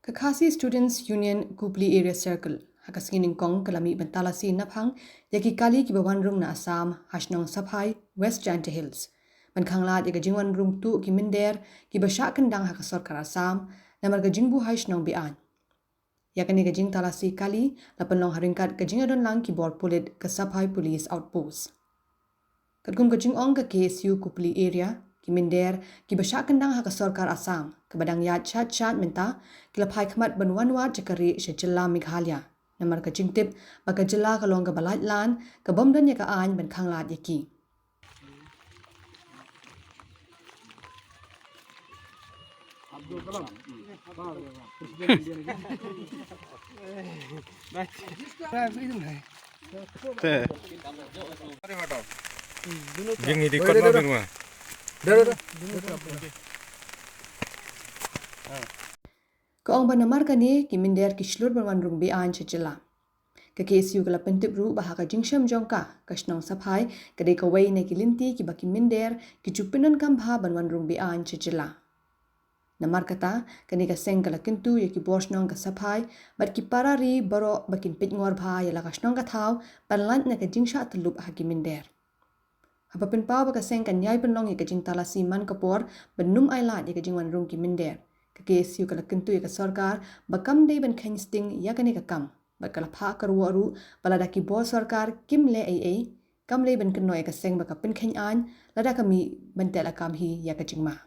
Kakasi Students Union Gubli Area Circle Hakaskining Kong Kalami Bantalasi Naphang Yaki Kali Kibawan Rung na Assam Hashnong Saphai West Jante Hills Bankangla Yaga Jingwan Rung Tu Kiminder Kibasha Kendang Hakasor Karasam Namar Gajingbu Hashnong Bian Yakani Gajing Talasi Kali Lapanlong Haringkat Gajingadon Lang Kibor Pulit Kasaphai Police Outpost Kadgum Gajing Ong ka KSU Gubli Area Kiminder Kibasha Kendang Hakasor Assam Kabadang Yat Chat Minta Kilapai Khamat Banwanwat Jakari Shechilla Meghalaya Namar Gajing Tip Bakajilla Kalong Kabalat Lan Kabomdan Yaka An Bankanglat Yaki Abdul Kalam. Yang ini kot mau minum. Kaong Banamar Kani Kiminder Kishlur Banwanrung Bian Shechilla KSU Kala Pentip Ru Bahaka Jingsham Jongka Kashnong Saphai Kadai Kawai Nekilinti Kibaki Minder Kichupinan Kambha Banwanrung Bian Shechilla Namar kata kani ka seng kala kintu yaki bosnong ka saphai bat ki parari baro bakin pitngor bha yala kasnong ka thau panlant na ka jingsha tulup hakiminder hapapin paw ka seng kan nyai penlong yaka jing talasi man kapor benum ailat yaka jingwan rung ki minder ka KSU kala kintu yaka sarkar bakam dei ban khen sting yakani ka kam bat kala pha karwa ru balada ki bo sarkar kim le ai kam le ban kenno yaka seng baka pin khen an lada kami ban tela kam hi yaka jingma